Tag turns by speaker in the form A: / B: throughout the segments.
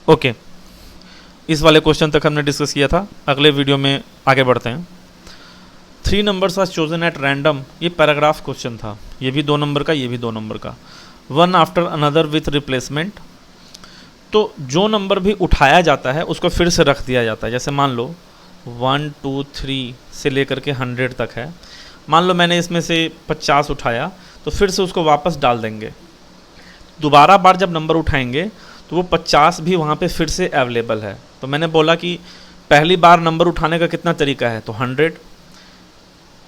A: Okay, इस वाले question तक हमने डिस्कस किया था। अगले वीडियो में आगे बढ़ते हैं। 3 numbers was chosen at random, ये पैराग्राफ क्वेश्चन था। ये भी 2 नंबर का, ये भी 2 नंबर का। One after another with replacement. तो जो नंबर भी उठाया जाता है उसको फिर से रख दिया जाता है। जैसे मान लो 1 2 3 से लेकर के 100 तक है। मान लो मैंने इसमें से 50 उठाया, तो फिर से उसको वापस डाल देंगे। दोबारा बार जब नंबर उठाएंगे तो वो 50 भी वहाँ पे फिर से अवेलेबल है। तो मैंने बोला कि पहली बार नंबर उठाने का कितना तरीका है, तो 100।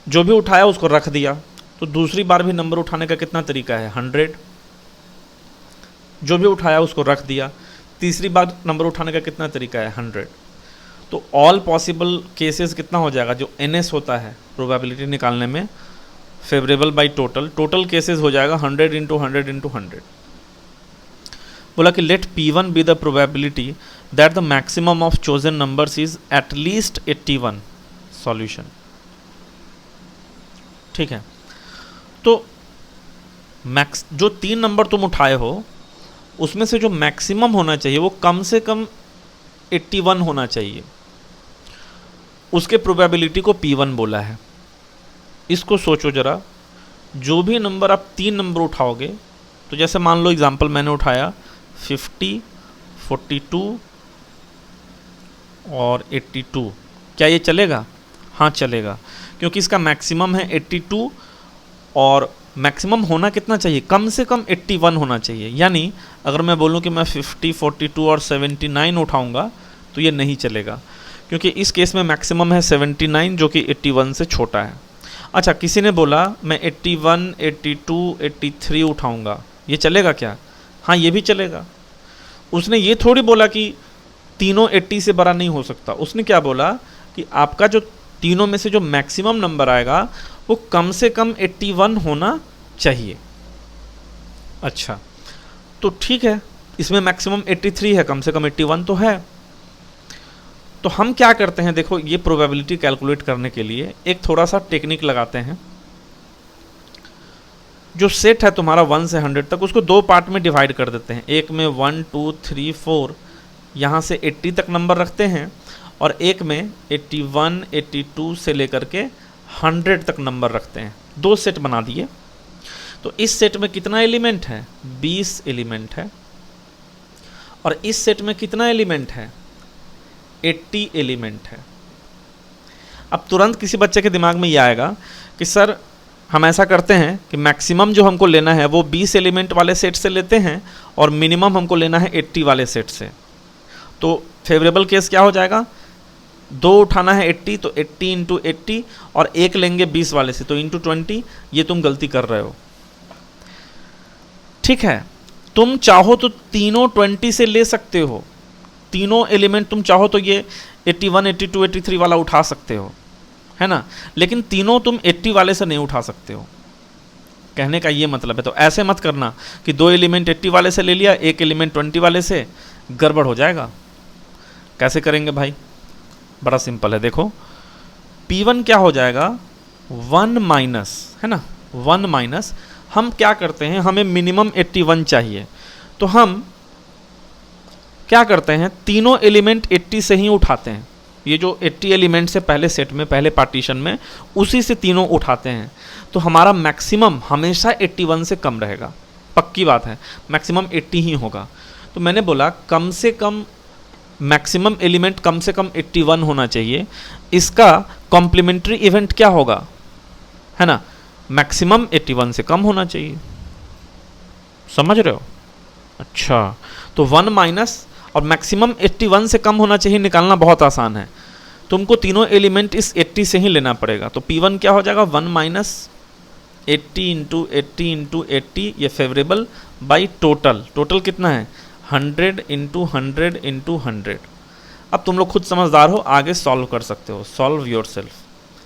A: जो भी उठाया उसको रख दिया। तो दूसरी बार भी नंबर उठाने का कितना तरीका है, 100। जो भी उठाया उसको रख दिया। तीसरी बार नंबर उठाने का कितना तरीका है, 100। तो ऑल पॉसिबल केसेस कितना हो जाएगा, जो NS होता है प्रोबेबिलिटी निकालने में, favourable by total, total cases हो जाएगा 100 इंटू 100 इंटू 100। बोला कि let P1 be the probability that the maximum of chosen numbers is at least 81। Solution, ठीक है। तो मैक्स जो 3 नंबर तुम उठाए हो उसमें से जो मैक्सिमम होना चाहिए वो कम से कम 81 होना चाहिए। उसके प्रोबेबिलिटी को P1 बोला है। इसको सोचो जरा, जो भी नंबर आप 3 नंबर उठाओगे, तो जैसे मान लो एग्जांपल मैंने उठाया 50, 42 और 82। क्या ये चलेगा? हाँ चलेगा, क्योंकि इसका मैक्सिमम है 82 और मैक्सिमम होना कितना चाहिए, कम से कम 81 होना चाहिए। यानी अगर मैं बोलूं कि मैं 50, 42 और 79 उठाऊंगा तो ये नहीं चलेगा, क्योंकि इस केस में मैक्सिमम है 79 जो कि 81 से छोटा है। अच्छा, किसी ने बोला मैं 81, 82, 83 उठाऊंगा, ये चलेगा क्या? हाँ ये भी चलेगा। उसने ये थोड़ी बोला कि तीनों 80 से बड़ा नहीं हो सकता। उसने क्या बोला कि आपका जो तीनों में से जो मैक्सिमम नंबर आएगा वो कम से कम 81 होना चाहिए। अच्छा, तो ठीक है, इसमें मैक्सिमम 83 है, कम से कम 81 तो है। तो हम क्या करते हैं, देखो ये प्रोबेबिलिटी कैलकुलेट करने के लिए एक थोड़ा सा टेक्निक लगाते हैं। जो सेट है तुम्हारा 1 से 100 तक, उसको 2 पार्ट में डिवाइड कर देते हैं। एक में 1 2 3 4 यहाँ से 80 तक नंबर रखते हैं, और एक में 81, 82 से लेकर के 100 तक नंबर रखते हैं। 2 सेट बना दिए। तो इस सेट में कितना एलिमेंट है, 20 एलिमेंट है, और इस सेट में कितना एलिमेंट है, 80 एलिमेंट है। अब तुरंत किसी बच्चे के दिमाग में ये आएगा कि सर हम ऐसा करते हैं कि मैक्सिमम जो हमको लेना है वो 20 एलिमेंट वाले सेट से लेते हैं और मिनिमम हमको लेना है 80 वाले सेट से। तो फेवरेबल केस क्या हो जाएगा, 2 उठाना है 80, तो 80 इंटू 80, और 1 लेंगे 20 वाले से, तो इंटू 20। ये तुम गलती कर रहे हो, ठीक है। तुम चाहो तो तीनों 20 से ले सकते हो, तीनों एलिमेंट तुम चाहो तो ये 81, 82, 83 वाला उठा सकते हो, है ना, लेकिन तीनों तुम 80 वाले से नहीं उठा सकते हो। कहने का ये मतलब है। तो ऐसे मत करना कि 2 एलिमेंट 80 वाले से ले लिया, 1 एलिमेंट 20 वाले से, गड़बड़ हो जाएगा। कैसे करेंगे भाई, बड़ा सिंपल है। देखो P1 क्या हो जाएगा, 1 माइनस, है ना, 1 माइनस, हम क्या करते हैं, हमें मिनिमम 81 चाहिए, तो हम क्या करते हैं, तीनों एलिमेंट 80 से ही उठाते हैं। ये जो 80 एलिमेंट से पहले सेट में, पहले पार्टीशन में, उसी से तीनों उठाते हैं। तो हमारा मैक्सिमम हमेशा 81 से कम रहेगा, पक्की बात है, मैक्सिमम 80 ही होगा। तो मैंने बोला कम से कम मैक्सिमम एलिमेंट कम से कम 81 होना चाहिए। इसका कॉम्प्लीमेंट्री इवेंट क्या होगा, है ना, मैक्सिमम 81 से कम होना चाहिए। समझ रहे हो? अच्छा, तो 1 माइनस और मैक्सिमम 81 से कम होना चाहिए निकालना बहुत आसान है। तुमको तीनों एलिमेंट इस 80 से ही लेना पड़ेगा। तो P1 क्या हो जाएगा, 1 माइनस 80 इंटू 80 इंटू 80, ये फेवरेबल बाई टोटल। टोटल कितना है, 100 इंटू 100 इंटू 100। अब तुम लोग खुद समझदार हो, आगे सॉल्व कर सकते हो, सॉल्व योर सेल्फ,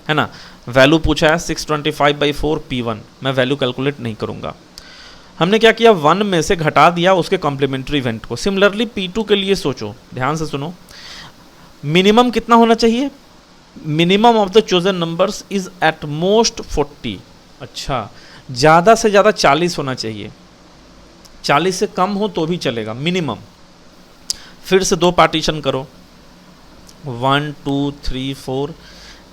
A: है ना। वैल्यू पूछा है 625/4 P1, मैं वैल्यू कैलकुलेट नहीं करूँगा। हमने क्या किया, 1 में से घटा दिया उसके कॉम्प्लीमेंट्री इवेंट को। सिमिलरली P2 के लिए सोचो, ध्यान से सुनो, मिनिमम कितना होना चाहिए, minimum of the chosen numbers is eight most 40। अच्छा, ज़्यादा से ज़्यादा 40 होना चाहिए, 40 से कम हो तो भी चलेगा, मिनिमम फिर से 2 पार्टीशन करो, 1 2 3 4।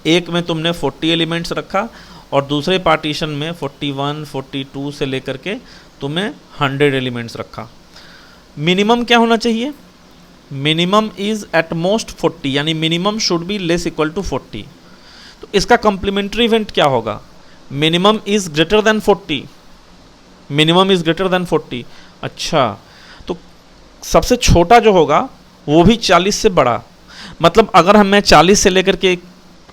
A: एक में तुमने 40 एलिमेंट्स रखा और दूसरे पार्टीशन में 41 42 से लेकर के तुम्हें 100 एलिमेंट्स रखा। मिनिमम क्या होना चाहिए? मिनिमम इज एट मोस्ट 40, यानी minimum should be less equal to 40। तो इसका कॉम्प्लीमेंट्री इवेंट क्या होगा? Minimum is greater than 40, minimum is greater than 40। अच्छा, तो सबसे छोटा जो होगा वो भी 40 से बड़ा, मतलब अगर मैं 40 से लेकर के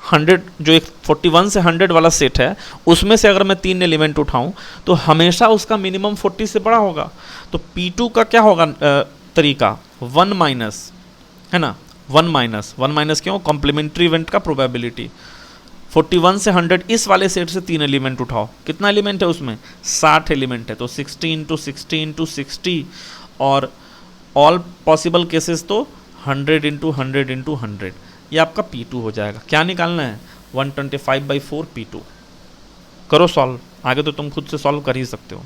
A: 100, जो एक 41 से 100 वाला सेट है, उसमें से अगर मैं 3 एलिमेंट उठाऊं तो हमेशा उसका मिनिमम 40 से बड़ा होगा। तो P2 का क्या होगा तरीका? 1 माइनस, है ना, 1 माइनस क्यों? कॉम्प्लीमेंट्री इवेंट का प्रोबेबिलिटी। 41 से 100 इस वाले सेट से 3 एलिमेंट उठाओ, कितना एलिमेंट है उसमें? 60 एलिमेंट है, तो 60 इंटू 60 इंटू 60, और ऑल पॉसिबल केसेस तो 100 इंटू 100 इंटू 100। ये आपका P2 हो जाएगा। क्या निकालना है? 125/4 P2। करो सॉल्व, आगे तो तुम खुद से सॉल्व कर ही सकते हो।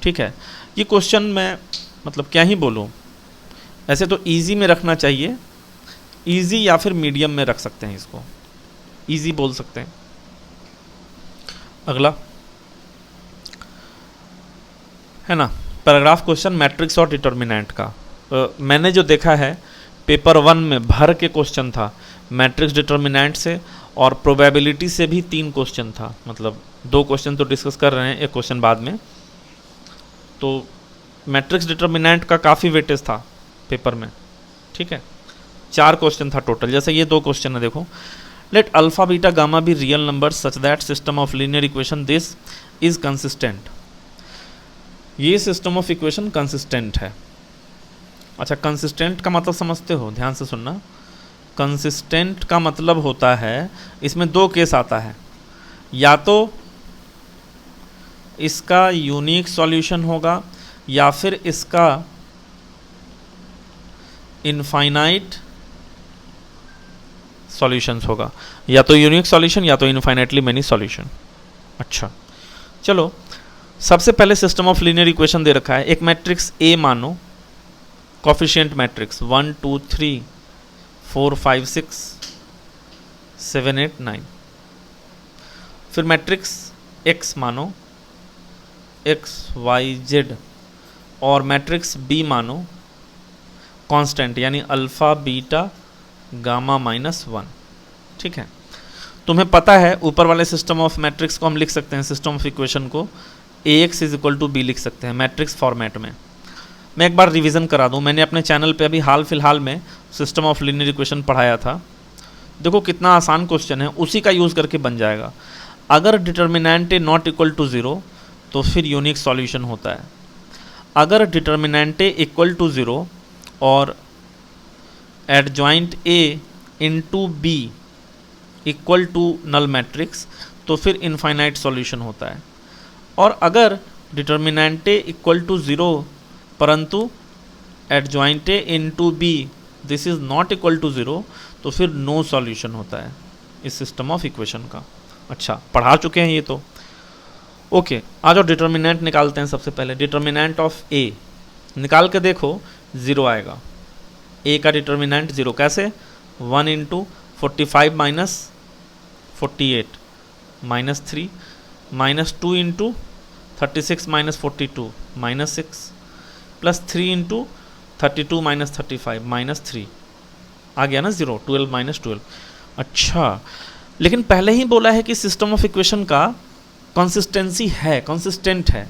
A: ठीक है, ये क्वेश्चन मैं मतलब क्या ही बोलूँ, ऐसे तो इजी में रखना चाहिए, इजी या फिर मीडियम में रख सकते हैं इसको, इजी बोल सकते हैं। अगला है ना पैराग्राफ क्वेश्चन मैट्रिक्स और डिटर्मिनेंट का। मैंने जो देखा है पेपर 1 में भर के क्वेश्चन था मैट्रिक्स डिटर्मिनेंट से, और प्रोबेबिलिटी से भी 3 क्वेश्चन था, मतलब 2 क्वेश्चन तो डिस्कस कर रहे हैं, एक क्वेश्चन बाद में। तो मैट्रिक्स डिटर्मिनेंट का काफ़ी वेटेज था पेपर में। ठीक है, 4 क्वेश्चन था टोटल। जैसे ये 2 क्वेश्चन है, देखो, let alpha beta gamma be real number such that system of linear equation this is consistent. ये सिस्टम ऑफ इक्वेशन कंसिस्टेंट है। अच्छा, कंसिस्टेंट का मतलब समझते हो? ध्यान से सुनना। कंसिस्टेंट का मतलब होता है, इसमें 2 केस आता है, या तो इसका यूनिक सॉल्यूशन होगा या फिर इसका इनफाइनाइट सॉल्यूशंस होगा, या तो यूनिक सॉल्यूशन या तो इनफाइनाइटली मेनी सॉल्यूशन। अच्छा, चलो सबसे पहले सिस्टम ऑफ लीनियर इक्वेशन दे रखा है। एक मैट्रिक्स ए मानो, कोफिशिएंट मैट्रिक्स 1 2 3 4 5 6 7 8 9। फिर मैट्रिक्स एक्स मानो, एक्स वाई जेड, और मैट्रिक्स बी मानो कांस्टेंट, यानी अल्फा बीटा गामा -1। ठीक है, तुम्हें पता है ऊपर वाले सिस्टम ऑफ मैट्रिक्स को हम लिख सकते हैं, सिस्टम ऑफ इक्वेशन को AX = B लिख सकते हैं मैट्रिक्स फॉर्मेट में। मैं एक बार रिवीजन करा दूं, मैंने अपने चैनल पे अभी हाल फिलहाल में सिस्टम ऑफ लीनियर इक्वेशन पढ़ाया था। देखो कितना आसान क्वेश्चन है, उसी का यूज़ करके बन जाएगा। अगर determinant A not equal to 0 तो फिर यूनिक सॉल्यूशन होता है। अगर डिटर्मिनेंट ए इक्वल टू 0 और adjoint A into B equal to null matrix तो फिर इनफाइनाइट सॉल्यूशन होता है। और अगर डिटर्मिनेंट ए इक्वल टू 0 परंतु adjoint A into B this is not equal to 0 तो फिर नो सॉल्यूशन होता है इस सिस्टम ऑफ इक्वेशन का। अच्छा, पढ़ा चुके हैं ये तो। ओके, आ जाओ डिटर्मिनेंट निकालते हैं। सबसे पहले डिटर्मिनेंट ऑफ ए निकाल के देखो, 0 आएगा। ए का डिटर्मिनेंट 0 कैसे? 1 into 45 minus 48 -3 -2 into 36 minus 42 -6 plus 3 into 32 minus 35 -3 आ गया ना 0। 12 -12। अच्छा, लेकिन पहले ही बोला है कि सिस्टम ऑफ इक्वेशन का कंसिस्टेंसी है, कंसिस्टेंट है।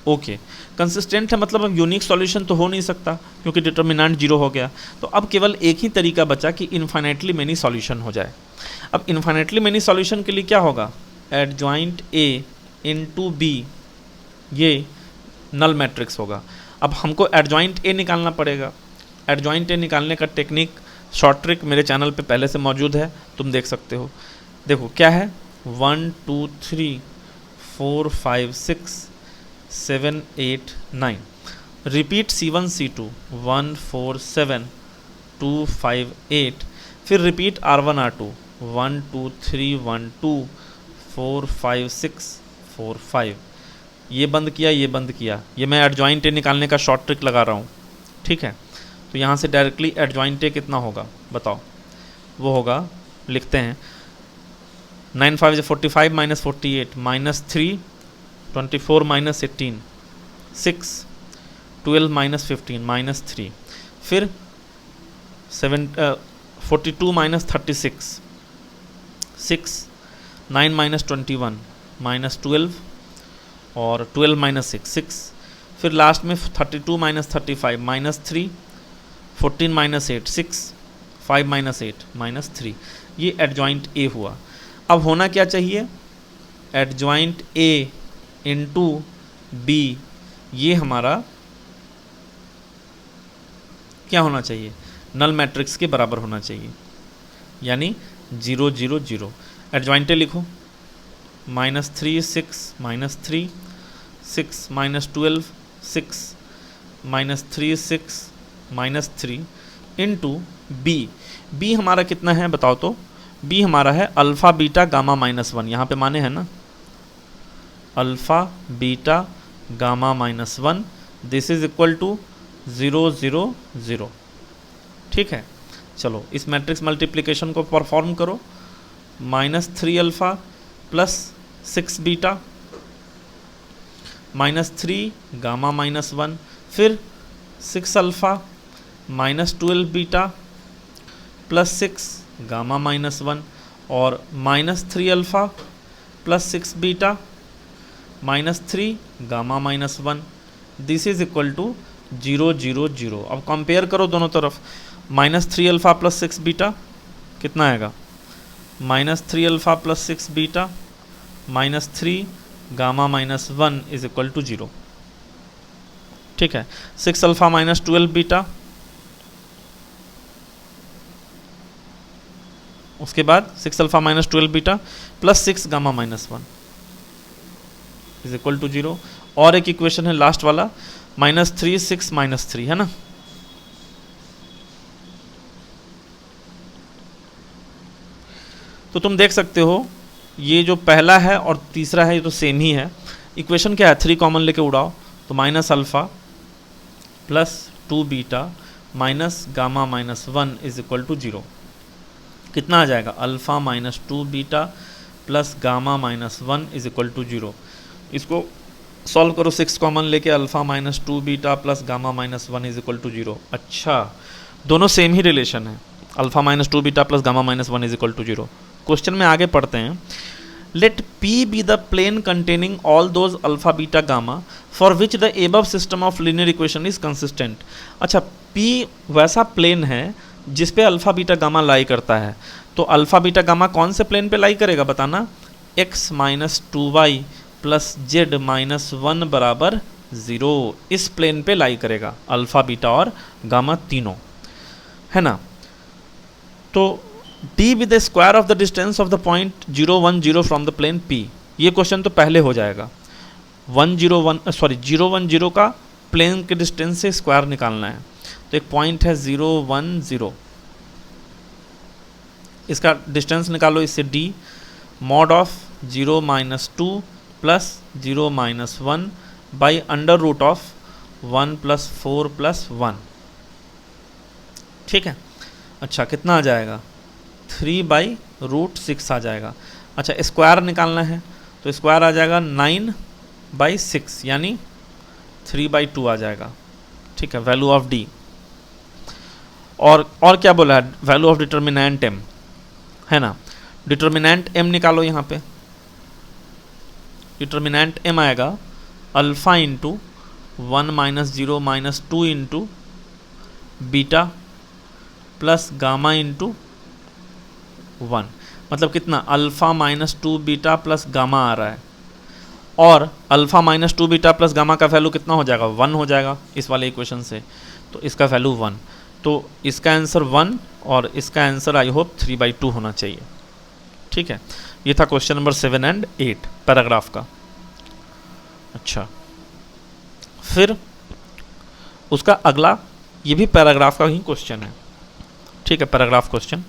A: ओके, कंसिस्टेंट है मतलब अब यूनिक सॉल्यूशन तो हो नहीं सकता क्योंकि डिटर्मिनेंट 0 हो गया। तो अब केवल एक ही तरीका बचा कि इनफाइनाइटली मेनी सॉल्यूशन हो जाए। अब इनफाइनाइटली मेनी सॉल्यूशन के लिए क्या होगा? एडजॉइंट ए इंटू बी, ये नल मैट्रिक्स होगा। अब हमको एडजॉइंट ए निकालना पड़ेगा। एडजॉइंट ए निकालने का टेक्निक, शॉर्ट ट्रिक मेरे चैनल पे पहले से मौजूद है, तुम देख सकते हो। देखो क्या है, 1 2 3 4 5 6 7 8 9। Repeat C1 C2 1 4 7 2 5 8। फिर रिपीट R1 R2 1 2 3 1 2 4 5 6 4 5। ये बंद किया, ये बंद किया, ये मैं एडजॉइंट ए निकालने का शॉर्ट ट्रिक लगा रहा हूँ। ठीक है, तो यहाँ से डायरेक्टली एडजॉइंट ए कितना होगा बताओ, वो होगा, लिखते हैं 9 5 45 minus 48 minus 3 24 minus 18 6 12 minus 15 minus 3, फिर 42 माइनस 36 6 9 माइनस 21 माइनस 12 और 12 माइनस 6, फिर लास्ट में 32 minus 35 minus 3 14 minus 8 6 5 minus 8 minus 3, ये एडजॉइंट ए हुआ। अब होना क्या चाहिए, एडजॉइंट ए इंटू बी, ये हमारा क्या होना चाहिए, नल मैट्रिक्स के बराबर होना चाहिए, यानी 0 0 0। एडजॉइंट ए लिखो, minus 3 6 minus 3 6 minus 12 6 minus 3 6 minus 3 into B. B हमारा कितना है बताओ तो, बी हमारा है अल्फ़ा बीटा गामा माइनस 1, यहाँ पे माने है ना, alpha beta gamma minus 1, this is equal to 0 0 0। ठीक है, चलो इस मैट्रिक्स मल्टीप्लिकेशन को परफॉर्म करो, minus 3 alpha plus 6 beta minus 3 gamma minus 1, फिर 6 alpha minus 12 beta plus 6 gamma minus 1 और minus 3 alpha plus 6 beta minus 3 gamma minus 1, this is equal to 0 0 0। अब compare करो दोनों तरफ, माइनस 3 अल्फ़ा प्लस 6 बीटा कितना आएगा, minus 3 alpha plus 6 beta minus 3 gamma minus 1 is equal to 0। ठीक है, 6 alpha minus 12 beta, उसके बाद 6 alpha minus 12 beta plus 6 gamma minus 1 is equal to 0। और एक इक्वेशन है लास्ट वाला, माइनस 3 6 माइनस 3, है ना। तो तुम देख सकते हो ये जो पहला है और तीसरा है ये तो सेम ही है। इक्वेशन क्या है, 3 कॉमन लेके उड़ाओ, तो minus alpha plus 2 beta minus gamma minus 1 is equal to 0। कितना आ जाएगा, alpha minus 2 beta plus gamma minus 1 is equal to 0। इसको सॉल्व करो, 6 कॉमन लेके alpha minus 2 beta plus gamma minus 1 is equal to 0। अच्छा, दोनों सेम ही relation है, alpha minus 2 beta plus gamma minus 1 is equal to 0। Question में आगे पढ़ते हैं, let P be the plane containing all those alpha beta gamma for which the above system of linear equation is consistent. अच्छा, P वैसा plane है जिस पे alpha beta gamma लाई करता है, तो अल्फ़ा बीटा गामा कौन से प्लेन पे लाई करेगा बताना, x minus 2y plus Z minus 1 बराबर 0, इस प्लेन पे लाई करेगा अल्फ़ा बीटा और गामा तीनों, है ना। तो d with the square of the distance of the point 0 1 0 from the plane P, ये क्वेश्चन तो पहले हो जाएगा। 0 1 0 का प्लेन के डिस्टेंस से स्क्वायर निकालना है, तो एक पॉइंट है 0 1 0, इसका डिस्टेंस निकालो, इससे d mod of 0 minus 2 plus 0 minus 1 by under root of 1 plus 4 plus 1। ठीक है, अच्छा कितना आ जाएगा, 3 बाई रूट 6 आ जाएगा। अच्छा, स्क्वायर निकालना है तो स्क्वायर आ जाएगा 9 बाई 6 यानी 3 बाई 2 आ जाएगा। ठीक है, वैल्यू ऑफ d। और क्या बोला है, वैल्यू ऑफ डिटर्मिनेंट m, है ना। डिटर्मिनेंट m निकालो, यहाँ पे डिटर्मिनेंट m आएगा alpha into 1 minus 0 minus 2 into beta plus gamma into 1, मतलब कितना, alpha minus 2 beta plus gamma आ रहा है, और alpha minus 2 beta plus gamma का वैल्यू कितना हो जाएगा, 1 हो जाएगा इस वाले इक्वेशन से, तो इसका वैल्यू 1, तो इसका आंसर 1 और इसका आंसर आई होप 3/2 होना चाहिए। ठीक है, ये था क्वेश्चन नंबर 7 एंड 8 पैराग्राफ का। अच्छा, फिर उसका अगला, ये भी पैराग्राफ का ही क्वेश्चन है। ठीक है, paragraph question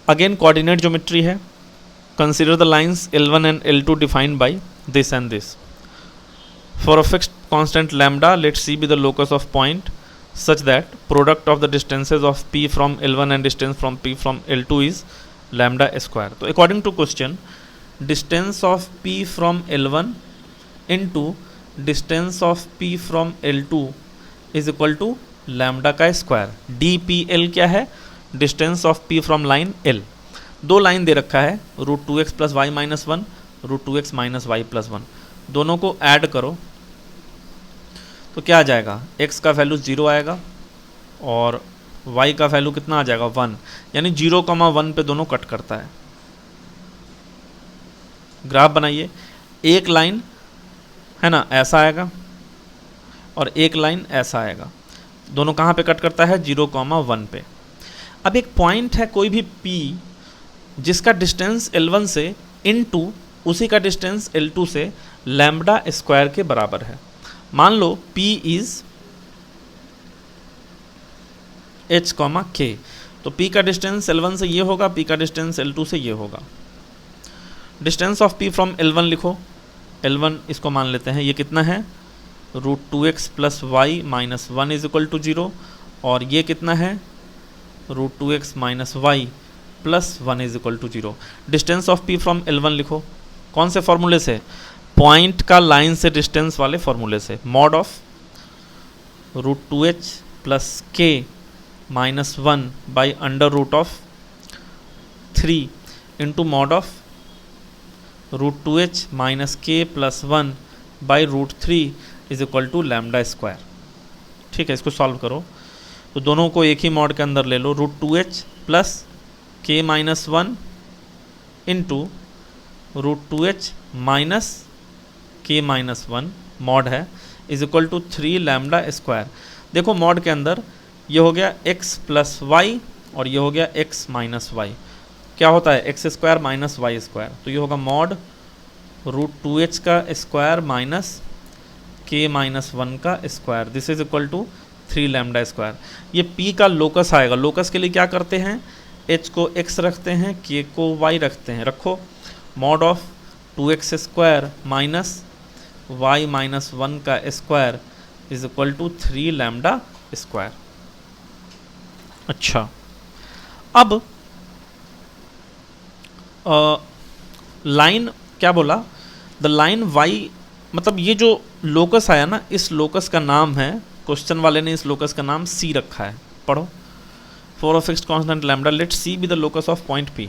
A: again coordinate geometry है। Consider the lines L1 and L2 defined by this and this. For a fixed constant lambda let C be the locus of point such that product of the distances of P from L1 and distance from P from L2 is lambda square. तो according to question, distance of P from L1 into distance of P from L2 is equal to lambda का square. DPL क्या है? Distance of P from line L. दो line दे रखा है, √2x plus y minus one, √2x minus y plus one. दोनों को add करो तो क्या आ जाएगा? x का वैल्यू 0 आएगा और y का वैल्यू कितना आ जाएगा? 1. यानी 0,1 पे दोनों कट करता है. ग्राफ बनाइए. एक लाइन है ना ऐसा आएगा और एक लाइन ऐसा आएगा. दोनों कहाँ पे कट करता है? 0,1 पे. अब एक पॉइंट है कोई भी P जिसका डिस्टेंस L1 से इनटू उसी का डिस्टेंस L2 से लैम्बडा स्क्वायर के बराबर है. मान लो P इज h, k. तो P का डिस्टेंस L1 से ये होगा, P का डिस्टेंस L2 से ये होगा. Distance of P from L1 लिखो. L1 इसको मान लेते हैं, ये कितना है? √2x plus y minus one is equal to 0. और ये कितना है? √2x minus y plus one is equal to 0. Distance of P from L1 लिखो. कौन से फॉर्मूले से? पॉइंट का लाइन से डिस्टेंस वाले फॉर्मूले से. Mod of √2h plus k minus one by under root of 3 into mod of √2h minus k plus one by √3 is equal to lambda square. ठीक है, इसको सॉल्व करो तो दोनों को एक ही मॉड के अंदर ले लो. √2h plus k minus one into √2h minus k minus one mod है is equal to 3 lambda square. देखो मॉड के अंदर ये हो गया x प्लस वाई और ये हो गया x माइनस वाई. क्या होता है? X square minus Y square. तो ये होगा मॉड √2h का square minus k minus one का square. This is equal to 3 lambda square. ये P का लोकस आएगा. लोकस के लिए क्या करते हैं? h को x रखते हैं, k को y रखते हैं. रखो. Mod of 2x square minus Y minus one का square is equal to 3 lambda square. अच्छा, अब लाइन क्या बोला? द लाइन y, मतलब ये जो लोकस आया ना, इस लोकस का नाम है, क्वेश्चन वाले ने इस लोकस का नाम C रखा है. पढ़ो. For a fixed constant lambda let C be the locus of point P.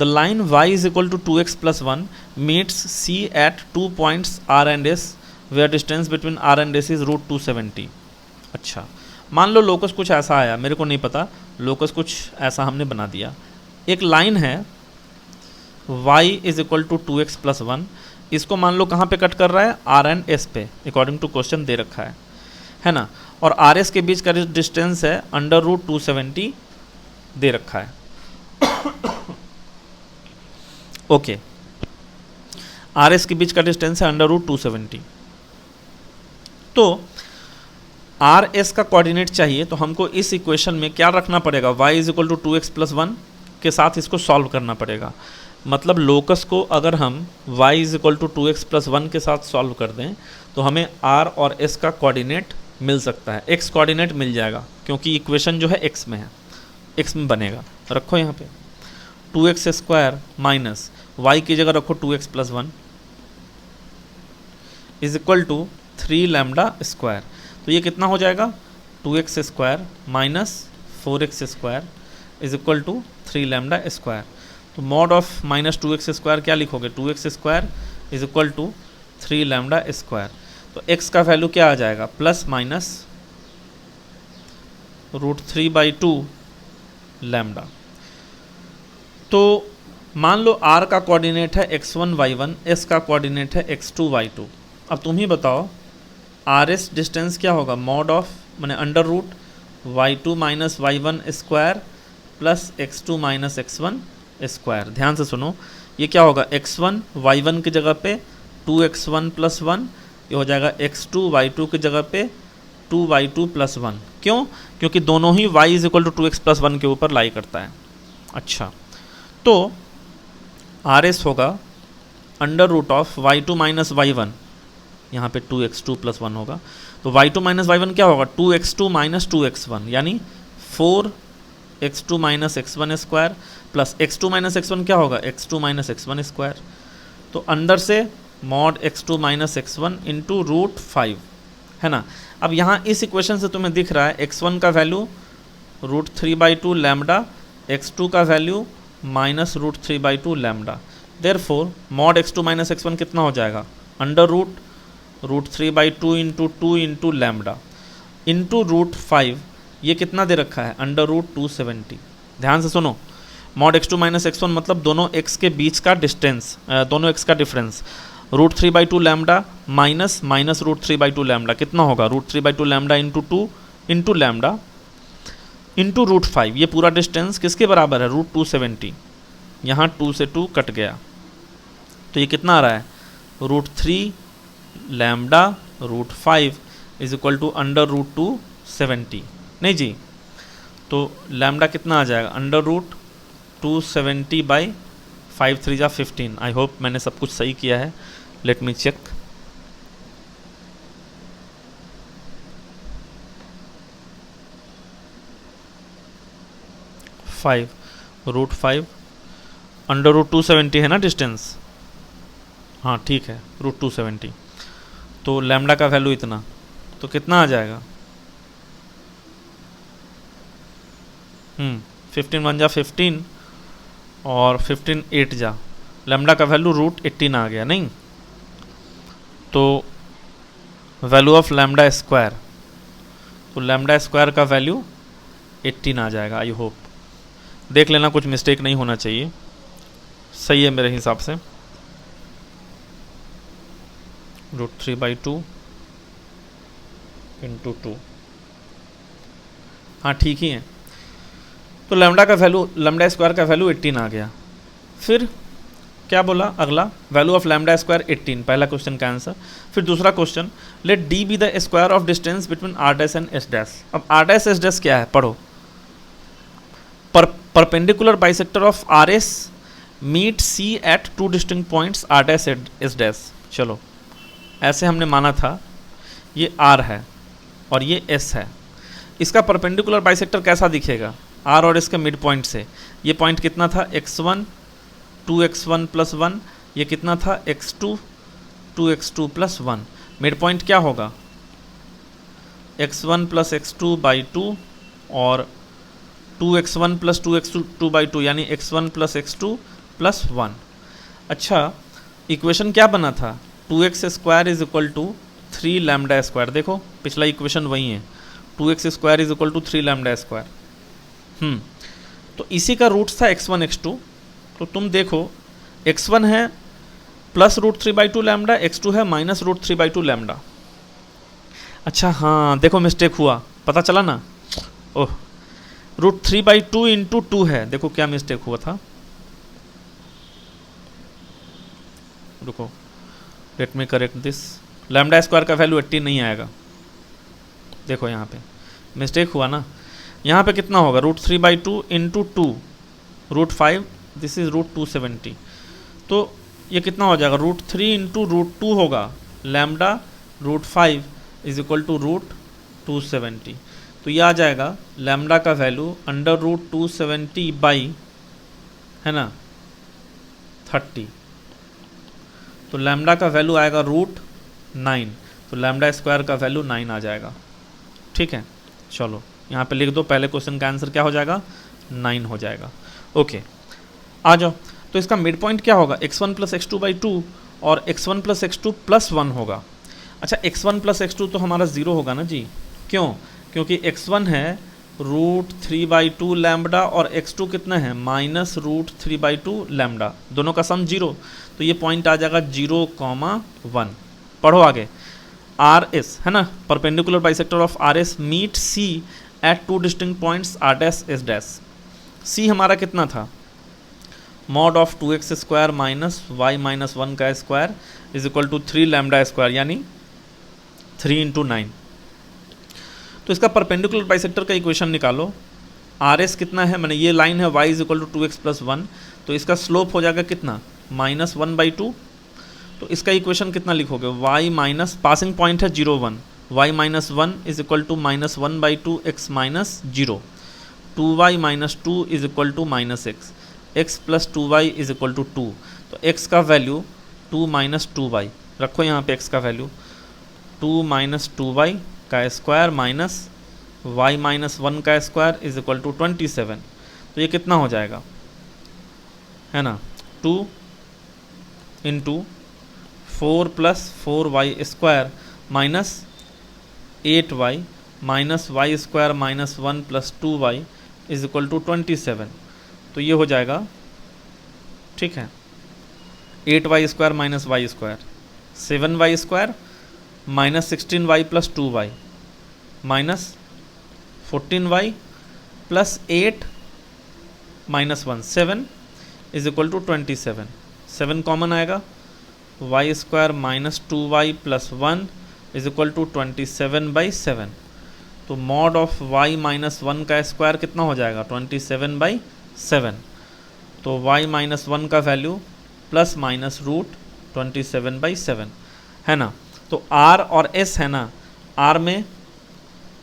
A: The line y is equal to 2x plus 1 meets C at 2 points R and S where distance between R and S is √270. अच्छा, मान लो locus कुछ ऐसा आया, मेरे को नहीं पता, locus कुछ ऐसा हमने बना दिया. एक लाइन है y is equal to 2x plus 1. इसको मान लो कहाँ पे कट कर रहा है? R and S पे, अकॉर्डिंग टू क्वेश्चन दे रखा है ना. और आर एस के बीच का डिस्टेंस है √270 दे रखा है. ओके, आर एस के बीच का डिस्टेंस है √270. तो आर एस का कोऑर्डिनेट चाहिए तो हमको इस इक्वेशन में क्या रखना पड़ेगा? y is equal to 2x plus 1 के साथ इसको सॉल्व करना पड़ेगा. मतलब लोकस को अगर हम y is equal to 2x plus 1 के साथ सॉल्व कर दें तो हमें r और s का कोऑर्डिनेट मिल सकता है. x कोऑर्डिनेट मिल जाएगा क्योंकि इक्वेशन जो है x में है, x में बनेगा. रखो यहाँ पे 2x स्क्वायर माइनस y की जगह रखो 2x plus 1 is equal to 3 lambda square. तो ये कितना हो जाएगा? 2x square minus 4x square is equal to 3 lambda square. तो mod of minus 2x square क्या लिखोगे? 2x square is equal to 3 lambda square. तो x का वैल्यू क्या आ जाएगा? Plus minus √3/2 lambda. तो मान लो r का कोऑर्डिनेट है x1 y1, s का कोऑर्डिनेट है x2 y2. अब तुम ही बताओ आर एस डिस्टेंस क्या होगा? मॉड ऑफ मैंने under root y2 minus y1 square plus x2 minus x1 square. ध्यान से सुनो, ये क्या होगा? x1 y1 की जगह पे 2x1 प्लस 1, ये हो जाएगा x2 y2 की जगह पे 2y2 प्लस 1. क्यों? क्योंकि दोनों ही y is equal to 2x plus 1 के ऊपर लाई करता है. अच्छा, तो आर एस होगा under root of y2 minus y1 यहाँ पे 2x2 प्लस 1 होगा, तो y2 माइनस y1 क्या होगा, 2x2 माइनस 2x1 यानी 4x2 minus x1 square plus x2 minus x1 क्या होगा, x2 माइनस x1 स्क्वायर। तो अंदर से mod x2 minus x1 into root 5 है ना। अब यहाँ इस इक्वेशन से तुम्हें दिख रहा है x1 का वैल्यू √3/2 लैम्डा, x2 का value minus √3/2 lambda. Therefore mod x2 minus x1 कितना हो जाएगा, under √3/2 into 2 into lambda into root 5, ये कितना दे रखा है, अंडर √270। ध्यान से सुनो, मॉड x2 माइनस x1 मतलब दोनों x के बीच का डिस्टेंस, दोनों x का difference, √3/2 lambda minus minus √3/2 lambda कितना होगा, √3/2 lambda into 2 into lambda into root 5, ये पूरा डिस्टेंस किसके बराबर है, √270। यहाँ 2 से 2 कट गया, तो ये कितना आ रहा है, √3 lambda root 5 is equal to under √270। नहीं जी, तो लैम्डा कितना आ जाएगा, अंडर √270 बाई 5 3 जा 15। आई होप मैंने सब कुछ सही किया है, लेट मी चेक। √5 अंडर √270 है ना डिस्टेंस, हाँ ठीक है, √270, तो लैम्डा का वैल्यू इतना, तो कितना आ जाएगा, 15 1 जा 15 और 15 8 जा, लैम्डा का वैल्यू √18 आ गया। नहीं तो वैल्यू ऑफ लैम्डा स्क्वायर, तो लैम्डा स्क्वायर का वैल्यू 18 आ जाएगा। आई होप देख लेना, कुछ मिस्टेक नहीं होना चाहिए, सही है मेरे हिसाब से। √3/2 इंटू 2, हाँ ठीक ही है। तो लैम्डा का वैल्यू, लैम्डा स्क्वायर का वैल्यू 18 आ गया। फिर क्या बोला अगला, वैल्यू ऑफ लैम्डा स्क्वायर 18, पहला क्वेश्चन का आंसर। फिर दूसरा question, let D be the square of distance between r dash and s dash. अब r डैश s डैश क्या है, पढ़ो, perpendicular bisector of R S meet C at 2 distinct points r dash s dash. चलो ऐसे हमने माना था, ये r है और ये s है, इसका परपेंडिकुलर बाइसेक्टर कैसा दिखेगा, r और इसके मिड पॉइंट से। ये पॉइंट कितना था, x1 2x1 प्लस 1, ये कितना था x2 2x2 plus 1। Mid point क्या होगा, x1 प्लस x2 बाई 2 और 2x1 प्लस 2x2 बाई 2 यानी x1 प्लस x2 प्लस 1। अच्छा इक्वेशन क्या बना था, 2x square is equal to 3 lambda square. देखो पिछला इक्वेशन वही है, 2x square is equal to 3 lambda square. तो इसी का रूट्स था x1 x2। तो तुम देखो x1 है प्लस √3/2 लैम्डा, x2 है माइनस √3/2 लैम्डा। अच्छा हाँ देखो मिस्टेक हुआ, पता चला ना, ओह √3/2 इंटू 2 है, देखो क्या मिस्टेक हुआ था, रुको let me correct this. Lambda square का वैल्यू 18 नहीं आएगा, देखो यहाँ पे मिस्टेक हुआ ना, यहाँ पे कितना होगा, √3/2 इंटू 2 √5, दिस इज √270। तो ये कितना हो जाएगा, √3 इंटू √2 होगा, लैम्डा √5 इज इक्वल टू √270। तो ये आ जाएगा लैम्डा का वैल्यू अंडर √270 बाई, है ना, 30। तो लैम्डा का वैल्यू आएगा √9, तो लैम्डा स्क्वायर का वैल्यू 9 आ जाएगा। ठीक है, चलो यहाँ पे लिख दो, पहले क्वेश्चन का आंसर क्या हो जाएगा, 9 हो जाएगा। ओके आ जाओ, तो इसका मिड पॉइंट क्या होगा, x1 प्लस x2/2 और x1 प्लस x2 प्लस 1 होगा। अच्छा x1 प्लस x2 तो हमारा 0 होगा ना जी, क्यों, क्योंकि x1 है √3/2 लैम्डा और x2 कितना है माइनस √3/2 लैम्डा, दोनों का सम 0, तो ये पॉइंट आ जाएगा 0,1। पढ़ो आगे, आर एस है ना, perpendicular bisector of R S meet C at 2 distinct points r dash s dash. C हमारा कितना था, mod of 2x square minus y minus 1 का square is equal to 3 lambda square यानी 3 इंटू 9। तो इसका perpendicular bisector का equation निकालो, R S कितना है, मैंने ये लाइन है y is equal to 2x plus 1, तो इसका स्लोप हो जाएगा कितना, -1/2। तो इसका इक्वेशन कितना लिखोगे, y माइनस पासिंग पॉइंट है 0 1, y minus 1 is equal to minus 1/2 x minus 0, 2y minus 2 is equal to minus x plus 2y is equal to 2। तो x का वैल्यू 2 माइनस 2y रखो यहाँ पे, x का वैल्यू 2 माइनस 2y का square minus y minus 1 का square is equal to 27। तो ये कितना हो जाएगा, है ना, 2 into 4 plus 4y square minus 8y minus Y square minus 1 plus 2y is equal to 27। तो ये हो जाएगा, ठीक है, 8y square minus Y square, 7y square minus 16y plus 2y minus 14y plus 8 minus 1 7 is equal to 27। 7 common आएगा, y square minus 2y plus 1 is equal to 27/7। तो mod of y minus 1 का square कितना हो जाएगा, 27/7। तो y minus 1 का value plus minus root 27/7, है ना। तो r और s है ना, r में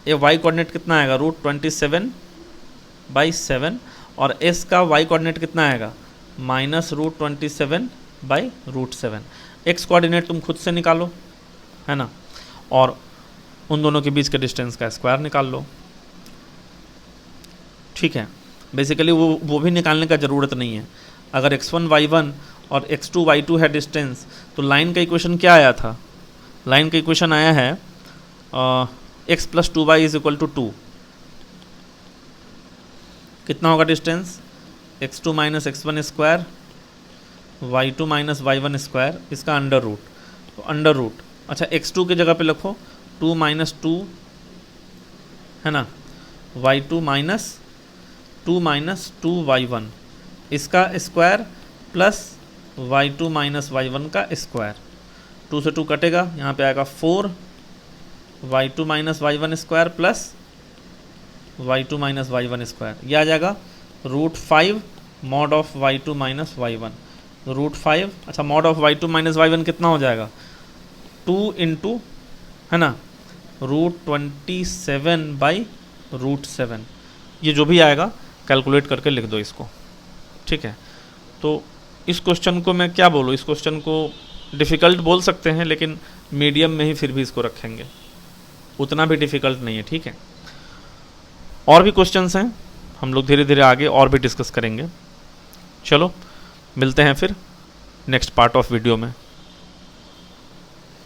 A: ये y कोऑर्डिनेट कितना आएगा, रूट 27/7, और s का y कोऑर्डिनेट कितना आएगा, माइनस रूट 27/7। x कोऑर्डिनेट तुम खुद से निकालो, है ना, और उन दोनों के बीच के डिस्टेंस का स्क्वायर निकाल लो, ठीक है। बेसिकली वो भी निकालने का ज़रूरत नहीं है। अगर x1 y1 और x2 y2 है डिस्टेंस, तो लाइन का इक्वेशन क्या आया था, लाइन का इक्वेशन आया है x plus 2y is equal to 2। कितना होगा distance, x2 minus x1 square y2 minus y1 square, इसका अंडर रूट, तो अंडर रूट, अच्छा x2 की जगह पे लिखो 2 माइनस 2, है ना, y2 माइनस 2 माइनस 2y1 इसका square plus y2 minus y1 का स्क्वायर, 2 से 2 कटेगा, यहाँ पे आएगा 4 y2 minus y1 square plus y2 minus y1 square, ये आ जाएगा root 5 mod of y2 minus y1, root 5। अच्छा mod of y2 minus y1 कितना हो जाएगा, 2 इंटू, है ना, रूट 27/√7। ये जो भी आएगा कैलकुलेट करके लिख दो इसको, ठीक है। तो इस क्वेश्चन को मैं क्या बोलूँ, इस क्वेश्चन को डिफ़िकल्ट बोल सकते हैं, लेकिन मीडियम में ही फिर भी इसको रखेंगे, उतना भी डिफ़िकल्ट नहीं है, ठीक है। और भी क्वेश्चंस हैं, हम लोग धीरे धीरे आगे और भी डिस्कस करेंगे। चलो मिलते हैं फिर नेक्स्ट पार्ट ऑफ वीडियो में।